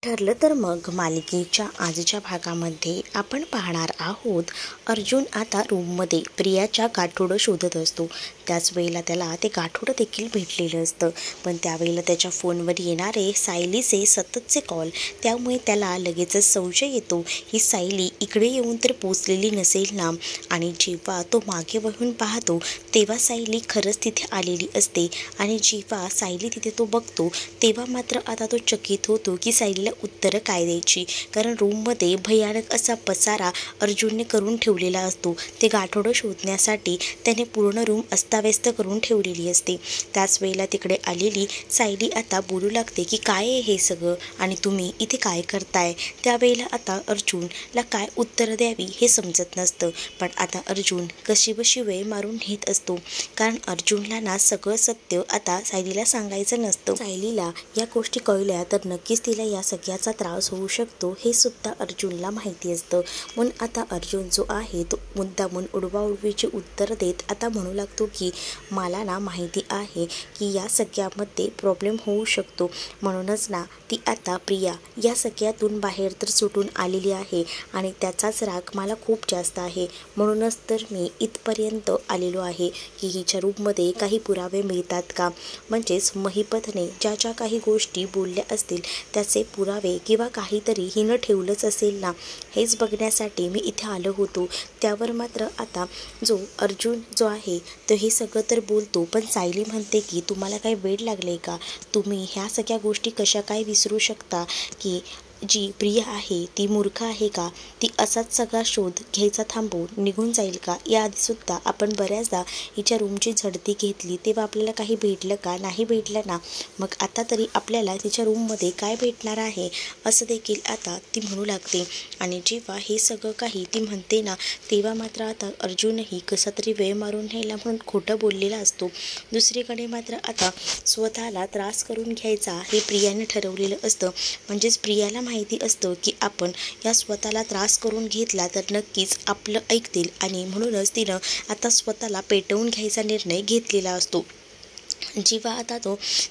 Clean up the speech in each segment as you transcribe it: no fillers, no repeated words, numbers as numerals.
ठरलं तर मग मालिकेच्या आजच्या भागामध्ये आपण पाहणार आहोत. अर्जुन आता रूममध्ये प्रियाच्या गाठोडं शोधत असतो. त्याच वेळेला त्याला ते गाठोडं देखील भेटलेलं असतं. पण त्यावेळेला त्याच्या फोनवर येणारे सायलीचे सततचे कॉल, त्यामुळे त्याला लगेचच संशय येतो, ही सायली इकडे येऊन तर पोचलेली नसेल ना. आणि जेव्हा तो मागे वळून पाहतो तेव्हा सायली खरंच तिथे आलेली असते. आणि जेव्हा सायली तिथे तो बघतो तेव्हा मात्र आता तो चकित होतो की सायलीला उत्तरं काय द्यायची. कारण रूममध्ये भयानक असा पसारा अर्जुनने करून ठेवलेला असतो. ते गाठोडं शोधण्यासाठी त्याने पूर्ण रूम अस्ताव्यस्त करून ठेवलेली असते. त्याच वेळेला तिकडे आलेली सायली आता बोलू लागते की काय आहे हे सगळं आणि तुम्ही इथे काय करताय. त्यावेळेला आता अर्जुनला काय उत्तर द्यावी हे समजत नसतं. पण आता अर्जुन कशीबशी वेळ मारून घेत असतो. कारण अर्जुनला ना सगळं सत्य आता सायलीला सांगायचं नसतं. सायलीला या गोष्टी कळल्या तर नक्कीच तिला या सगळ्याचा त्रास होऊ शकतो हे सुद्धा अर्जुनला माहिती असतं. म्हणून आता अर्जुन जो आहे तो मुद्दामून उडवाउडवीचे उत्तर देत आता म्हणू लागतो की मला ना माहिती आहे की या सगळ्यामध्ये प्रॉब्लेम होऊ शकतो. म्हणूनच ना ती आता प्रिया या सगळ्यातून बाहेर तर सुटून आलेली आहे आणि त्याचाच राग मला खूप जास्त आहे. म्हणूनच तर मी इथपर्यंत आलेलो आहे की हिच्या रूममध्ये काही पुरावे मिळतात का, म्हणजेच महिपतने ज्या ज्या काही गोष्टी बोलल्या असतील त्याचे पुरावे किंवा काहीतरी हिनं ठेवलंच असेल ना, हेच बघण्यासाठी मी इथे आलो होतो. त्यावर मात्र आता जो अर्जुन जो आहे तो हे सगळं तर बोलतो. पण सायली म्हणते की तुम्हाला काही वेड लागले का, तुम्ही ह्या सगळ्या गोष्टी कशा काय विसरू शकता की जी प्रिया आहे ती मूर्ख आहे का, ती असाच सगळा शोध घ्यायचा थांबवून निघून जाईल का. याआधीसुद्धा आपण बऱ्याचदा हिच्या रूमची झडती घेतली तेव्हा आपल्याला काही भेटलं का, नाही भेटलं ना. मग आता तरी आपल्याला तिच्या रूममध्ये काय भेटणार आहे असं देखील आता ती म्हणू लागते. आणि जेव्हा हे सगळं काही ती म्हणते ना तेव्हा मात्र आता अर्जुनही कसा तरी वेळ मारून घ्यायला म्हणून खोटं बोललेला असतो. दुसरीकडे मात्र आता स्वतःला त्रास करून घ्यायचा हे प्रियाने ठरवलेलं असतं. म्हणजेच प्रियाला माहिती असतं की आपण या स्वतःला त्रास करून घेतला तर नक्कीच आपलं ऐकतील आणि म्हणूनच तिनं आता स्वतःला पेटवून घ्यायचा निर्णय घेतलेला असतो. जेव्हा आता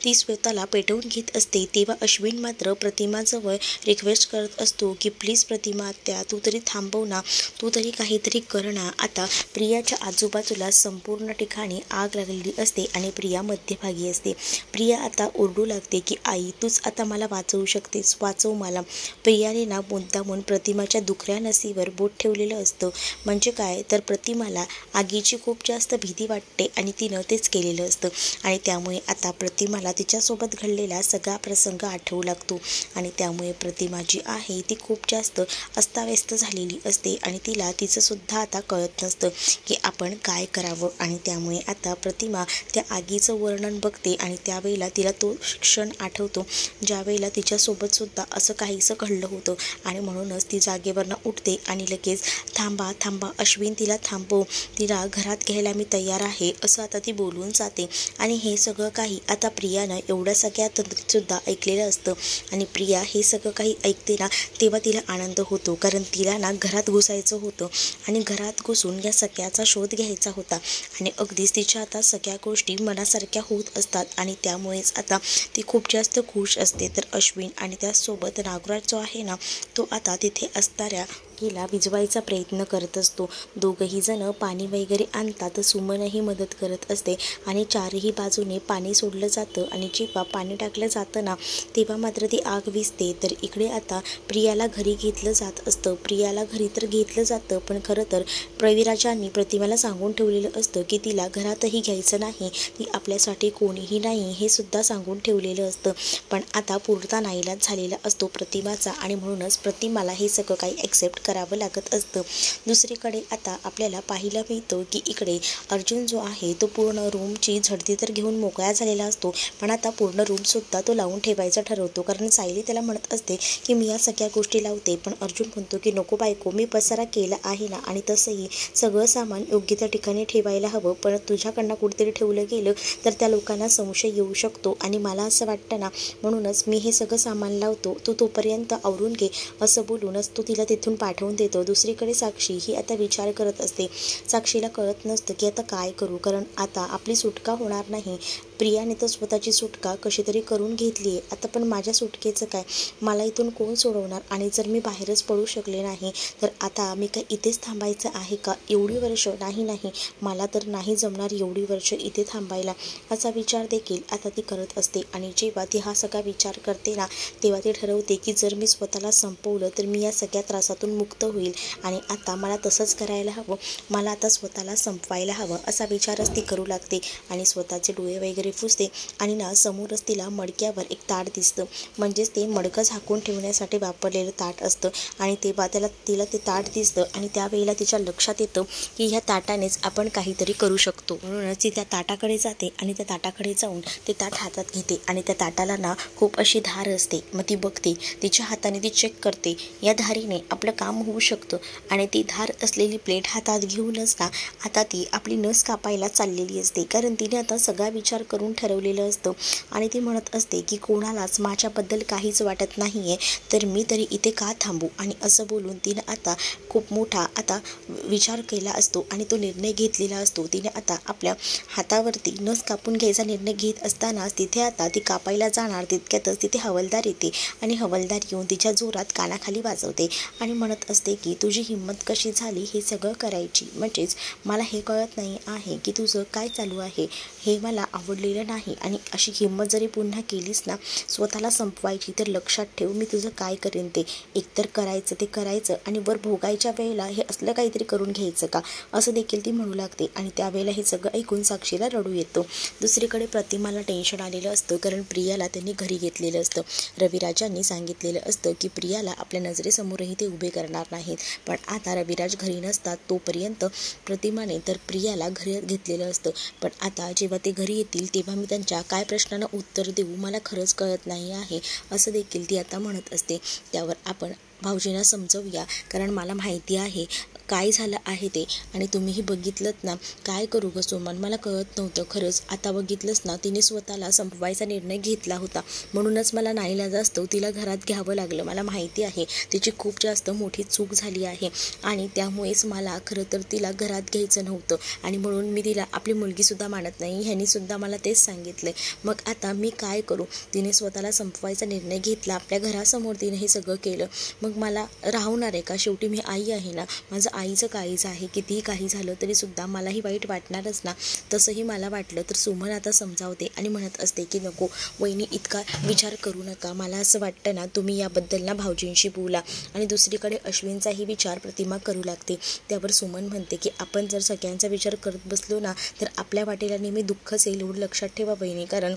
ती स्वतःला पेटवून घेत असते तेव्हा अश्विन मात्र प्रतिमाजवळ रिक्वेस्ट करत असतो की प्लीज प्रतिमा त्या तू तरी थांबव ना, तू तरी काहीतरी कर ना. आता प्रियाच्या आजूबाजूला संपूर्ण ठिकाणी आग लागलेली असते आणि प्रिया मध्यभागी असते. प्रिया आता ओरडू लागते की आई तूच आता मला वाचवू शकतेस, वाचव मला. प्रियाने ना मुद्दामून प्रतिमाच्या दुखऱ्या नसीवर बोट ठेवलेलं असतं. म्हणजे काय तर प्रतिमाला आगीची खूप जास्त भीती वाटते आणि तिनं तेच केलेलं असतं. आणि त्यामुळे आता प्रतिमाला तिच्यासोबत घडलेला सगळा प्रसंग आठवू लागतो. आणि त्यामुळे प्रतिमा जी आहे ती खूप जास्त अस्ताव्यस्त झालेली असते आणि तिला तिचंसुद्धा आता कळत नसतं की आपण काय करावं. आणि त्यामुळे आता प्रतिमा त्या आगीचं वर्णन बघते आणि त्यावेळेला तिला तो क्षण आठवतो ज्यावेळेला तिच्यासोबतसुद्धा असं काहीसं घडलं होतं. आणि म्हणूनच ती जागेवरनं उठते आणि लगेच थांबा थांबा अश्विन, तिला थांबव, तिला घरात घ्यायला मी तयार आहे असं आता ती बोलून जाते. आणि हे सगळं काही आता प्रियानं एवढ्या सगळ्यात सुद्धा ऐकलेलं असतं. आणि प्रिया हे सगळं काही ऐकते ना तेव्हा तिला आनंद होतो. कारण तिला ना घरात घुसायचं होतं आणि घरात घुसून या सगळ्याचा शोध घ्यायचा होता. आणि अगदीच तिच्या आता सगळ्या गोष्टी मनासारख्या होत असतात आणि त्यामुळेच आता ती खूप जास्त खुश असते. तर अश्विन आणि त्यासोबत नागराज जो आहे ना तो आता तिथे असणाऱ्या आगीला विझवायचा प्रयत्न करत असतो. दोघंही जण पाणी वगैरे आणतात, सुमनही मदत करत असते आणि चारही बाजूने पाणी सोडलं जातं. आणि जेव्हा पाणी टाकलं जातं ना तेव्हा मात्र ती आग विझते. तर इकडे आता प्रियाला घरी घेतलं जात असतं. प्रियाला घरी तर घेतलं जातं पण खरं तर प्रविराजांनी प्रतिमाला सांगून ठेवलेलं असतं की तिला घरातही घ्यायचं नाही, ती आपल्यासाठी कोणीही नाही हे सुद्धा सांगून ठेवलेलं असतं. पण आता पुरता नाईलाज झालेला असतो प्रतिमाचा आणि म्हणूनच प्रतिमाला हे सगळं काही ॲक्सेप्ट करावं लागत असतं. दुसरीकडे आता आपल्याला पाहायला मिळतं की इकडे अर्जुन जो आहे तो पूर्ण रूमची झडती तर घेऊन मोकळा झालेला असतो. पण आता पूर्ण रूमसुद्धा तो लावून ठेवायचा ठरवतो. कारण सायली त्याला म्हणत असते की मी या सगळ्या गोष्टी लावते. पण अर्जुन म्हणतो की नको बायको, मी पसारा केला आहे ना आणि तसंही सगळं सामान योग्य त्या ठिकाणी ठेवायला हवं. पण तुझ्याकडनं कुठेतरी ठेवलं गेलं तर त्या लोकांना संशय येऊ शकतो आणि मला असं वाटतं ना म्हणूनच मी हे सगळं सामान लावतो, तू तोपर्यंत आवरून घे असं बोलूनच तो तिला तिथून पाठवून देतो. दुसरीकडे साक्षी ही आता विचार करत असते. साक्षीला कळत नसतं की आता काय करू, कारण आता आपली सुटका होणार नाही. प्रियाने तर स्वतःची सुटका कशी तरी करून घेतली आहे, आता पण माझ्या सुटकेचं काय? मला इथून कोण सोडवणार? आणि जर मी बाहेरच पडू शकले नाही तर आता मी काय इथेच थांबायचं आहे का एवढी वर्ष? नाही नाही, मला तर नाही जमणार एवढी वर्ष इथे थांबायला, असा विचार देखील आता ती करत असते. आणि जेव्हा ती हा सगळा विचार करते ना, तेव्हा ती ठरवते की जर मी स्वतःला संपवलं तर मी या सगळ्या त्रासातून मुक्त होईल. आणि आता मला तसंच करायला हवं, मला आता स्वतःला संपवायला हवं, असा विचारच ती करू लागते. आणि स्वतःचे डोळे वगैरे पुसते आणि ना समोरच तिला मडक्यावर एक ताट दिसतं, म्हणजेच ते मडकं झाकून ठेवण्यासाठी वापरलेलं ताट असतं. आणि तेव्हा तिला ते ताट दिसतं आणि त्यावेळेला तिच्या लक्षात येतं की ह्या ताटानेच आपण काहीतरी करू शकतो. म्हणूनच ती त्या ताटाकडे जाते आणि त्या ताटाकडे जाऊन ते ताट हातात घेते. आणि त्या ताटाला ना खूप अशी धार असते. मग ती बघते, तिच्या हाताने ती चेक करते, या धारीने आपलं काम होऊ शकतं. आणि ती धार असलेली प्लेट हातात घेऊनच ना आता ती आपली नस कापायला चाललेली असते, कारण तिने आता सगळा विचार करून ठरवलेलं असतं. आणि ती म्हणत असते की कोणालाच माझ्याबद्दल काहीच वाटत नाही आहे, तर मी तरी इथे का थांबू? आणि असं बोलून तिनं आता खूप मोठा आता विचार केला असतो आणि तो निर्णय घेतलेला असतो. तिने आता आपल्या हातावरती नस कापून घ्यायचा निर्णय घेत असताना तिथे आता ती कापायला जाणार तितक्यातच तिथे हवालदार येते. आणि हवालदार येऊन तिच्या जोरात कानाखाली वाजवते आणि म्हणत असते की तुझी हिंमत कशी झाली हे सगळं करायची? म्हणजेच मला हे कळत नाही आहे की तुझं काय चालू आहे, हे मला आवडलेलं नाही. आणि अशी हिंमत जरी पुन्हा केलीस ना स्वतःला संपवायची, तर लक्षात ठेव मी तुझं काय करेन ते. एकतर करायचं ते करायचं आणि वर भोगायच्या वेळेला हे असलं काहीतरी करून घ्यायचं का, असं देखील ती म्हणू लागते. आणि त्यावेळेला हे सगळं ऐकून साक्षीला रडू येतो. दुसरीकडे प्रतिमाला टेन्शन आलेलं असतं, कारण प्रियाला त्यांनी घरी घेतलेलं असतं. रविराजांनी सांगितलेलं असतं की प्रियाला आपल्या नजरेसमोरही ते उभे करणार नाहीत. पण आता रविराज घरी नसतात तोपर्यंत प्रतिमाने तर प्रियाला घरी घेतलेलं असतं. पण आता जेव्हा ते घरी येतील तेव्हा मी त्यांच्या काय प्रश्नांना उत्तर देऊ मला खरंच कळत नाही आहे, असं देखील ती आता म्हणत असते. त्यावर आपण भाऊजींना समजवूया, कारण मला माहिती आहे काय झालं आहे ते, आणि तुम्हीही बघितलंत ना. काय करू गं सुमन, मला कळत नव्हतं खरंच. आता बघितलंच ना, तिने स्वतःला संपवायचा निर्णय घेतला होता, म्हणूनच मला नाईलाजास्तव तिला घरात घ्यावं लागलं. मला माहिती आहे तिची खूप जास्त मोठी चूक झाली आहे आणि त्यामुळेच मला खरं तर तिला घरात घ्यायचं नव्हतं. आणि म्हणून मी तिला आपली मुलगीसुद्धा मानत नाही, ह्यांनीसुद्धा मला तेच सांगितलं. मग आता मी काय करू? तिने स्वतःला संपवायचा निर्णय घेतला, आपल्या घरासमोर तिने हे सगळं केलं, मग मला राहणार आहे का? शेवटी मी आई आहे ना, माझं आईचं काळीज आहे. कितीही काही झालं तरीसुद्धा मलाही वाईट वाटणारच ना. तसंही मला वाटलं तर सुमन आता समजावते आणि म्हणत असते की नको वहिनी, इतका विचार करू नका. मला असं वाटतं ना तुम्ही याबद्दल ना भाऊजींशी बोला. आणि दुसरीकडे अश्विनचाही विचार प्रतिमा करू लागते. त्यावर सुमन म्हणते की आपण जर सगळ्यांचा विचार करत बसलो ना तर आपल्या वाटेला नेहमी दुःखच येईल, एवढं लक्षात ठेवा बहिणी. कारण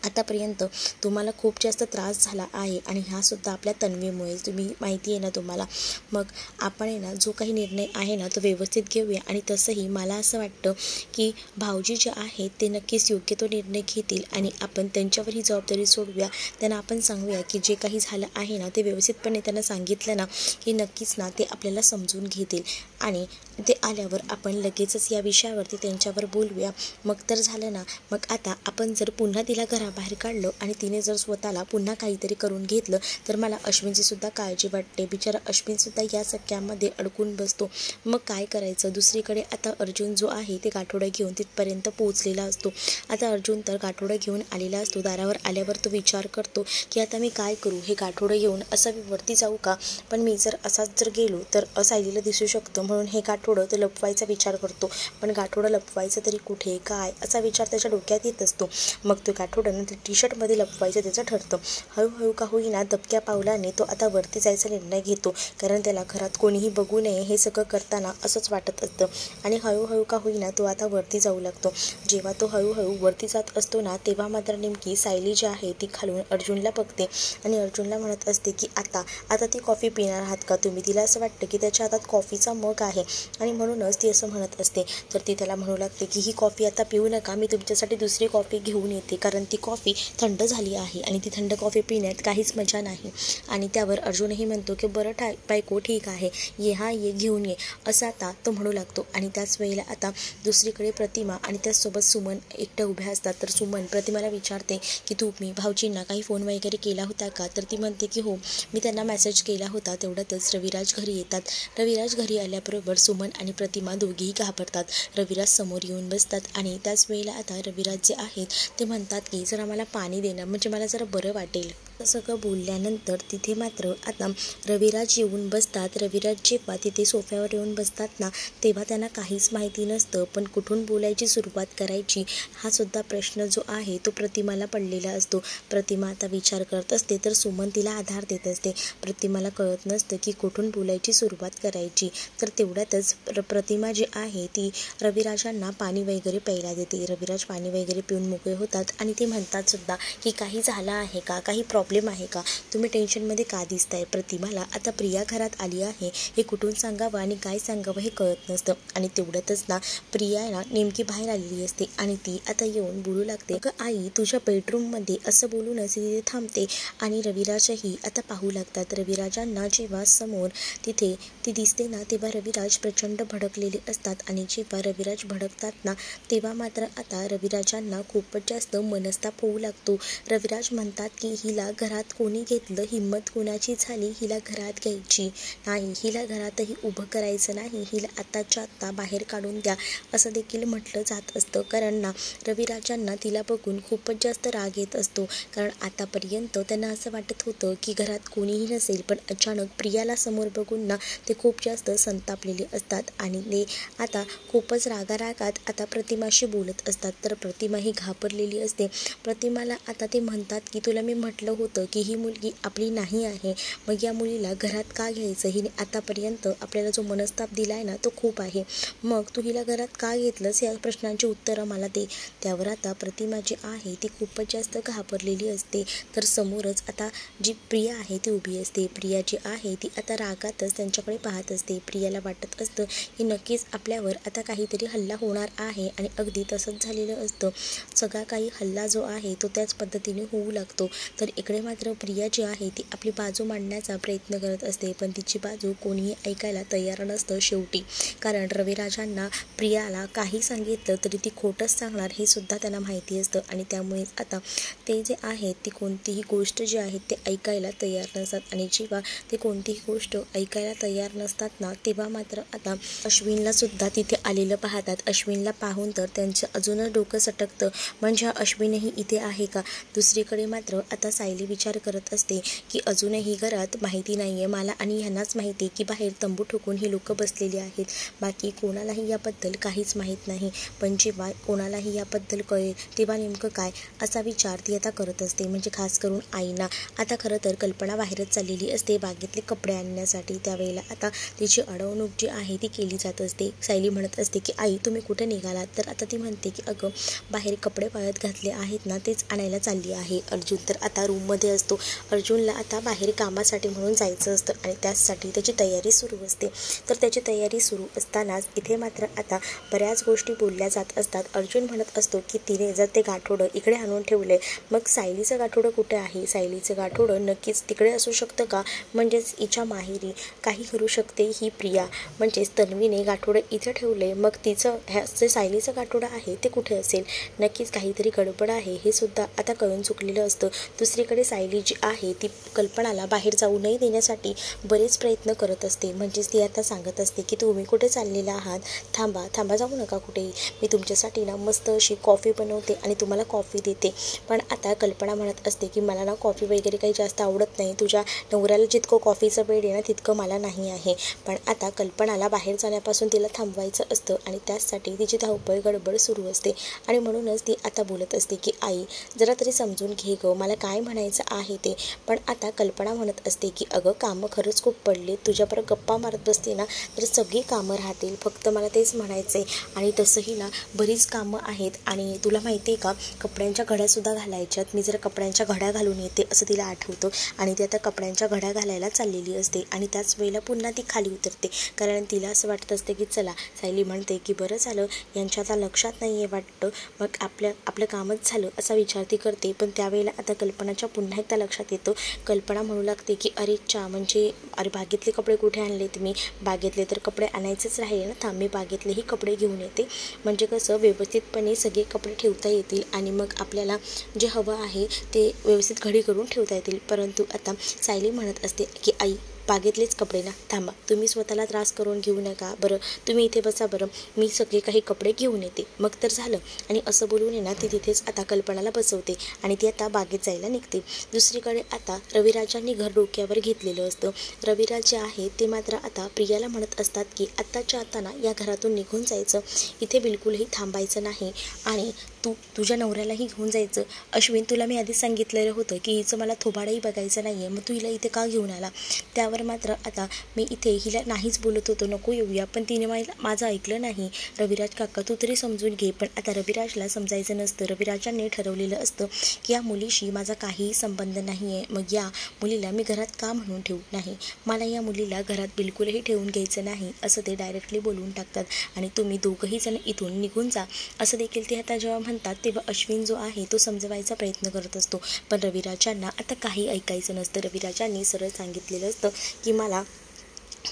आतापर्यंत तुम्हाला खूप जास्त त्रास झाला आहे आणि ह्यासुद्धा आपल्या तन्वीमुळे, तुम्ही माहिती आहे ना तुम्हाला. मग आपण आहे ना जो काही निर्णय आहे ना तो व्यवस्थित घेऊया. आणि तसंही मला असं वाटतं की भाऊजी जे आहेत ते नक्कीच योग्य तो निर्णय घेतील आणि आपण त्यांच्यावर ही जबाबदारी सोडूया. त्यांना आपण सांगूया की जे काही झालं आहे ना ते व्यवस्थितपणे त्यांना सांगितलं ना की नक्कीच ना ते आपल्याला समजून घेतील. आणि ते आल्यावर आपण लगेचच या विषयावरती त्यांच्यावर बोलूया. मग तर झालं ना. मग आता आपण जर पुन्हा तिला घराबाहेर काढलं आणि तिने जर स्वतःला पुन्हा काहीतरी करून घेतलं तर मला अश्विनची सुद्धा काळजी वाटते. बिचारा अश्विनसुद्धा या सगळ्यामध्ये अडकून बसतो. मग काय करायचं? दुसरीकडे आता अर्जुन जो आहे ते गाठोडं घेऊन तिथपर्यंत पोहोचलेला असतो. आता अर्जुन तर गाठोडं घेऊन आलेला असतो. दारावर आल्यावर तो विचार करतो की आता मी काय करू? हे गाठोडं घेऊन असं मी वरती जाऊ का? पण मी जर असाच जर गेलो तर सायलीला दिसू शकतं, म्हणून हे गाठोडं तो लपवायचा विचार करतो. पण गाठोडं लपवायचं तरी कुठे, काय, असा विचार त्याच्या डोक्यात येत असतो. मग तो गाठोडं नंतर टी शर्टमध्ये लपवायचं त्याचं ठरतं. हळूहळू का होईना दबक्या पावलाने तो आता वरती जायचा निर्णय घेतो, कारण त्याला घरात कोणीही बघू नये हे सगळं करताना असंच वाटत असतं. आणि हळूहळू का होईना तो आता वरती जाऊ लागतो. जेव्हा तो हळूहळू वरती जात असतो ना तेव्हा मात्र नेमकी सायली जी आहे ती खालून अर्जुनला बघते आणि अर्जुनला म्हणत असते की आता ती कॉफी पिणार आहात का तुम्ही? तिला असं वाटतं की त्याच्या हातात कॉफीचा मग आहे आणि म्हणूनच ती असं म्हणत असते. तर ती त्याला म्हणू लागते की ही कॉफी आता पिऊ नका, मी तुमच्यासाठी दुसरी कॉफी घेऊन येते, कारण ती कॉफी थंड झाली आहे आणि ती थंड कॉफी पिण्यात काहीच मजा नाही. आणि त्यावर अर्जुनही म्हणतो की बरं बायको ठीक आहे, ये घेऊन ये, असं आता तो म्हणू लागतो. आणि त्याच वेळेला आता दुसरीकडे प्रतिमा आणि त्याचसोबत सुमन एकट्या उभ्या असतात. तर सुमन प्रतिमाला विचारते की तुम्ही भाऊजींना काही फोन वगैरे केला होता का? तर ती म्हणते की हो, मी त्यांना मेसेज केला होता. तेवढ्यातच रविराज घरी येतात. रविराज घरी आल्याबरोबर सुमन आणि प्रतिमा दोघेही घाबरतात. रविराज समोर येऊन बसतात आणि त्याच वेळेला आता रविराज जे आहेत ते म्हणतात की जरा मला पाणी देणं, म्हणजे मला जरा बरं वाटेल. सगळं बोलल्यानंतर तिथे मात्र आता रविराज येऊन बसतात. रविराज जेव्हा तिथे सोफ्यावर येऊन बसतात ना, तेव्हा त्यांना काहीच माहिती नसतं, पण कुठून बोलायची सुरुवात करायची हा सुद्धा प्रश्न जो आहे तो प्रतिमाला पडलेला असतो. प्रतिमा आता विचार करत असते तर सुमन तिला आधार देत असते. प्रतिमाला कळत नसतं की कुठून बोलायची सुरुवात करायची. तर तेवढ्यातच प्रतिमा जी आहे ती रविराजांना पाणी वगैरे प्यायला देते. रविराज पाणी वगैरे पिऊन मोकळे होतात आणि ते म्हणतात सुद्धा की काही झालं आहे का, काही प्रॉब्लेम आहे का, तुम्ही टेन्शनमध्ये का दिसताय? प्रतिमाला आता प्रिया घरात आली आहे हे कुठून सांगावं आणि काय सांगावं हे कळत नसतं. आणि तेवढ्यातच ना प्रियाला नेमकी बाहेर आलेली असते आणि ती आता येऊन बोलू लागते, अगं आई तुझ्या बेडरूममध्ये, असं बोलूनच तिथे थांबते. आणि रविराजही आता पाहू लागतात. रविराजांना जेव्हा समोर तिथे ती दिसते ना, तेव्हा रविराज प्रचंड भडकलेले असतात. आणि जेव्हा रविराज भडकतात ना, तेव्हा मात्र आता रविराजांना खूपच जास्त मनस्ताप होऊ लागतो. रविराज म्हणतात की हिला घरात कोणी घेतलं, हिंमत कोणाची झाली हिला घरात घ्यायची? नाही, हिला घरातही उभं करायचं नाही, हिला आत्ताच्या आत्ता बाहेर काढून द्या, असं देखील म्हटलं जात असतं. कारण ना रविराजांना तिला बघून खूपच जास्त राग येत असतो. कारण आतापर्यंत त्यांना असं वाटत होतं की घरात कोणीही नसेल, पण अचानक प्रियाला समोर बघून ना ते खूप जास्त संतापलेले असतात आणि ते आता खूपच रागारागात आता प्रतिमाशी बोलत असतात. तर प्रतिमा ही घाबरलेली असते. प्रतिमाला आता ते म्हणतात की तुला मी म्हटलं होतं की ही मुलगी आपली नाही आहे, मग या मुलीला घरात का घ्यायचं? हिने आतापर्यंत आपल्याला जो मनस्ताप दिला आहे ना तो खूप आहे, मग तू हिला घरात का घेतलंस या प्रश्नांची उत्तरं मला दे. त्यावर आता प्रतिमा जी आहे ती खूपच जास्त घाबरलेली असते. तर समोरच आता जी प्रिया आहे ती उभी असते. प्रिया जी आहे ती आता रागातच त्यांच्याकडे पाहत असते. प्रियाला वाटत असतं की नक्कीच आपल्यावर आता काहीतरी हल्ला होणार आहे आणि अगदी तसंच झालेलं असतं. सगळा काही हल्ला जो आहे तो त्याच पद्धतीने होऊ लागतो. तर इकडे मात्र प्रिया जी आहे ती आपली बाजू मांडण्याचा प्रयत्न करत असते, पण तिची बाजू कोणीही ऐकायला तयार नसतं शेवटी. कारण रविराजांना प्रियाला काही सांगितलं तरी ती खोटंच सांगणार हे सुद्धा त्यांना माहिती असतं. आणि त्यामुळेच आता ते जे आहेत ती कोणतीही गोष्ट जी आहे ते ऐकायला तयार नसतात. आणि जेव्हा ते कोणतीही गोष्ट ऐकायला तयार नसतात ना, तेव्हा मात्र आता अश्विनला सुद्धा तिथे आलेलं पाहतात. अश्विनला पाहून तर त्यांचं अजूनच डोकं सटकतं, म्हणजे अश्विनही इथे आहे का? दुसरीकडे मात्र आता सायली विचार करत असते की अजूनही घरात माहिती नाही आहे मला, आणि ह्यांनाच माहिती की बाहेर तंबू ठोकून ही लोकं बसलेली आहेत, बाकी कोणालाही याबद्दल काहीच माहीत नाही. पण जेव्हा कोणालाही याबद्दल कळेल तेव्हा नेमकं काय, असा विचार ती आता करत असते. म्हणजे खास करून आईना. आता खरं तर कल्पना बाहेरच चाललेली असते बागेतले कपडे आणण्यासाठी. त्यावेळेला आता तिची अडवणूक जी आहे ती केली जात असते. सायली म्हणत असते की आई तुम्ही कुठे निघालात? तर आता ती म्हणते की अगं बाहेर कपडे वाळत घातले आहेत ना, तेच आणायला चालली आहे. अर्जुन तर आता रूममध्ये असतो. अर्जुनला आता बाहेर कामासाठी म्हणून जायचं असतं आणि त्याचसाठी त्याची तयारी सुरू असते. तर त्याची तयारी सुरू असतानाच इथे मात्र आता बऱ्याच गोष्टी बोलल्या जात असतात. अर्जुन म्हणत असतो की तिने जर ते गाठोडं इकडे आणून ठेवले, मग सायलीचं गाठोडं कुठे आहे? सायलीचं गाठोडं नक्कीच तिकडे असू शकतं का? म्हणजेच हिच्या माहेरी काही करू शकते ही प्रिया, म्हणजेच तन्वीने गाठोडं इथं ठेवले, मग तिचं जे सायलीचं गाठोडं आहे ते कुठे असेल? नक्कीच काहीतरी गडबड आहे हे सुद्धा आता कळून चुकलेलं असतं. दुसरीकडे सायली जी आहे ती कल्पनाला बाहेर जाऊ नये देण्यासाठी बरेच प्रयत्न करत असते. म्हणजेच ती आता सांगत असते की तुम्ही कुठे चाललेला आहात? थांबा, जाऊ नका कुठेही, मी तुमच्यासाठी ना मस्त अशी कॉफी बनवते आणि तुम्हाला कॉफी देते. पण आता कल्पना म्हणत असते की मला ना कॉफी वगैरे काही जास्त आवडत नाही, तुझ्या नवऱ्याला जितकं कॉफीचं वेड आहे ना तितकं मला नाही आहे. पण आता कल्पनाला बाहेर जाण्यापासून तिला थांबवायचं असतं आणि त्याचसाठी तिची धावपळ गडबड सुरू असते. आणि म्हणूनच ती आता बोलत असते की आई जरा तरी समजून घे गं, मला काय म्हणायचं करायचं आहे ते. पण आता कल्पना म्हणत असते की अगं कामं खरंच खूप पडले, तुझ्याबरोबर गप्पा मारत बसते ना तर सगळी कामं राहतील, फक्त मला तेच म्हणायचं आहे. आणि तसंही ना बरीच कामं आहेत आणि तुला माहिती आहे का कपड्यांच्या घड्यासुद्धा घालायच्यात, मी जर कपड्यांच्या घड्या घालून येते असं तिला आठवतं आणि ती आता कपड्यांच्या घड्या घालायला चाललेली असते. आणि त्याच वेळेला पुन्हा ती खाली उतरते, कारण तिला असं वाटत असतं की चला, सायली म्हणते की बरं झालं यांच्या आता लक्षात नाही आहे वाटतं, मग आपलं कामच झालं असा विचार ती करते. पण त्यावेळेला आता कल्पनाच्या पुन्हा एकदा लक्षात येतं. कल्पना म्हणू लागते की अरे म्हणजे अरे बागेतले कपडे कुठे आणलेत मी, बागेतले तर कपडे आणायचेच राहिले ना, थांब मी बागेतलेही कपडे घेऊन येते, म्हणजे कसं व्यवस्थितपणे सगळे कपडे ठेवता येतील आणि मग आपल्याला जे हवं आहे ते व्यवस्थित घडी करून ठेवता येतील. परंतु आता सायली म्हणत असते की आई बागेतलेच कपडे ना, थांबा तुम्ही स्वतःला त्रास करून घेऊ नका, बरं तुम्ही इथे बसा, बरं मी सगळे काही कपडे घेऊन येते, मग तर झालं. आणि असं बोलून ना ती तिथेच आता कल्पनाला बसवते आणि ती आता बागेत जायला निघते. दुसरीकडे आता रविराजांनी घर डोक्यावर घेतलेलं असतं. रविराज जे आहे ते मात्र आता प्रियाला म्हणत असतात की आत्ताच्या आता ना या घरातून निघून जायचं, इथे बिलकुलही थांबायचं नाही आणि तुझ्या नवऱ्यालाही घेऊन जायचं. अश्विन तुला मी आधीच सांगितलेलं होतं की हिचं मला थोबाडंही बघायचं नाही आहे, मग तू हिला इथे का घेऊन आला. त्यावर मात्र आता मी इथे हिला नाहीच बोलत होतो नको येऊया, पण तिने माझं ऐकलं नाही. रविराज काका तू तरी समजून घे. पण आता रविराजला समजायचं नसतं. रविराजांनी ठरवलेलं असतं की या मुलीशी माझा काहीही संबंध नाही आहे, मग या मुलीला मी घरात का म्हणून ठेवू नाही, मला या मुलीला घरात बिलकुलही ठेवून घ्यायचं नाही असं ते डायरेक्टली बोलून टाकतात. आणि तुम्ही दोघंही जण इथून निघून जा असं देखील ते आता जेव्हा म्हणतात तेव्हा अश्विन जो आहे तो समजवायचा प्रयत्न करत असतो. पण रविराजांना आता काही ऐकायचं नसतं. रविराजांनी सरळ सांगितलेलं असतं की मला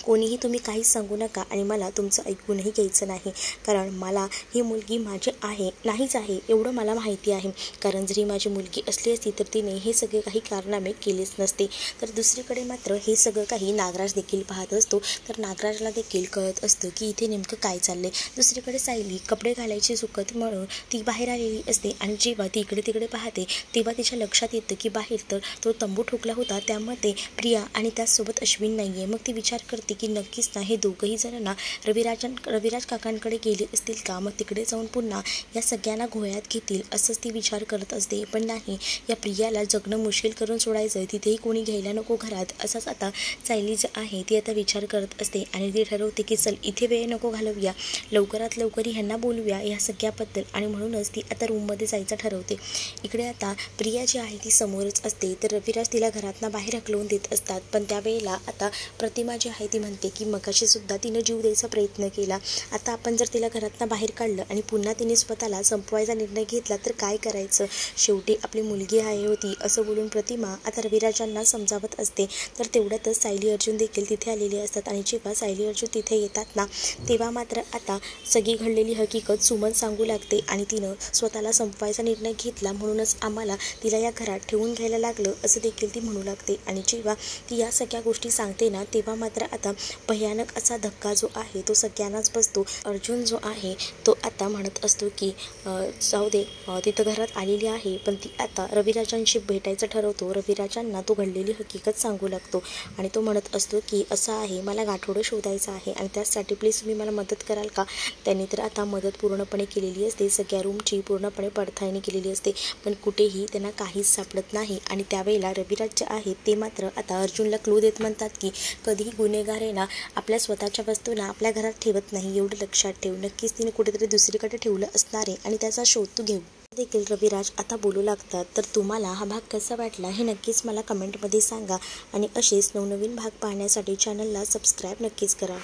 कोणीही तुम्ही काहीच सांगू नका आणि मला तुमचं ऐकूनही घ्यायचं नाही, कारण मला ही मुलगी माझी नाहीच आहे एवढं मला माहिती आहे. कारण जरी माझी मुलगी असली असती तर तिने हे सगळे काही कारनामे केलेच नसते. तर दुसरीकडे मात्र हे सगळं काही नागराज देखील पाहत असतो. तर नागराजला देखील कळत असतं की इथे नेमकं काय चाललं आहे. दुसरीकडे सायली कपडे घालायची चुकत म्हणून ती बाहेर आलेली असते आणि जेव्हा ती इकडे तिकडे पाहते तेव्हा तिच्या लक्षात येतं की बाहेर तर तो तंबू ठोकला होता त्यामध्ये प्रिया आणि त्याचसोबत अश्विन नाही आहे. मग ती विचार करते की नक्कीच ना हे दोघंही जण ना रविराज काकांकडे गेले असतील का, मग तिकडे जाऊन पुन्हा या सगळ्यांना घोळ्यात घेतील असंच ती विचार करत असते. पण नाही, या प्रियाला जगणं मुश्किल करून सोडायचं, तिथेही कोणी घ्यायला नको घरात असाच आता सायली जी आहे ती आता विचार करत असते आणि ती ठरवते की चल इथे वेळ नको घालवूया, लवकरात लवकर ह्यांना बोलूया या सगळ्याबद्दल. आणि म्हणूनच ती आता रूममध्ये जायचं ठरवते. इकडे आता प्रिया जी आहे ती समोरच असते तर रविराज तिला घरातनं बाहेर हकलवून देत असतात. पण त्यावेळेला आता प्रतिमा जी आहे ती म्हणते की मगाशी सुद्धा तिनं जीव द्यायचा प्रयत्न केला, आता आपण जर तिला घरातनं बाहेर काढलं आणि पुन्हा तिने स्वतःला संपवायचा निर्णय घेतला तर काय करायचं, शेवटी आपली मुलगी आहे होती असं बोलून प्रतिमा आता रविराजांना समजावत असते. तर तेवढ्यातच सायली अर्जुन देखील तिथे आलेले असतात आणि जेव्हा सायली अर्जुन तिथे येतात ना तेव्हा मात्र आता सगळी घडलेली हकीकत सुमन सांगू लागते आणि तिनं स्वतःला संपवायचा निर्णय घेतला म्हणूनच आम्हाला तिला या घरात ठेवून घ्यायला लागलं असं देखील ती म्हणू लागते. आणि जेव्हा ती या सगळ्या गोष्टी सांगते ना तेव्हा मात्र आता भयानक असा धक्का जो आहे तो सगळ्यांनाच बसतो. अर्जुन जो आहे तो आता म्हणत असतो की जाऊ दे, तिथं घरात आलेली आहे पण ती आता रविराजांशी भेटायचं ठरवतो. रविराजांना तो घडलेली हकीकत सांगू लागतो आणि तो म्हणत असतो की असं आहे, मला गाठोडं शोधायचं आहे आणि त्यासाठी प्लीज तुम्ही मला मदत कराल का. त्यांनी तर आता मदत पूर्णपणे केलेली असते, सगळ्या रूमची पूर्णपणे पडताळणी केलेली असते, पण कुठेही त्यांना काहीच सापडत नाही. आणि त्यावेळेला रविराज जे आहेत ते मात्र आता अर्जुनला क्लू देत म्हणतात की कधीही गुन्हेगार आहे ना आपल्या स्वतःच्या वस्तूंना आपल्या घरात ठेवत नाही, एवढं लक्षात ठेव, नक्कीच तिने कुठेतरी दुसरीकडे ठेवलं असणार आहे आणि त्याचा शोध तू घेऊ देखील रविराज आता बोलू लागतात. तर तुम्हाला हा भाग कसा वाटला हे नक्कीच मला कमेंटमध्ये सांगा आणि असेच नवनवीन भाग पाहण्यासाठी चॅनलला सबस्क्राईब नक्कीच करा.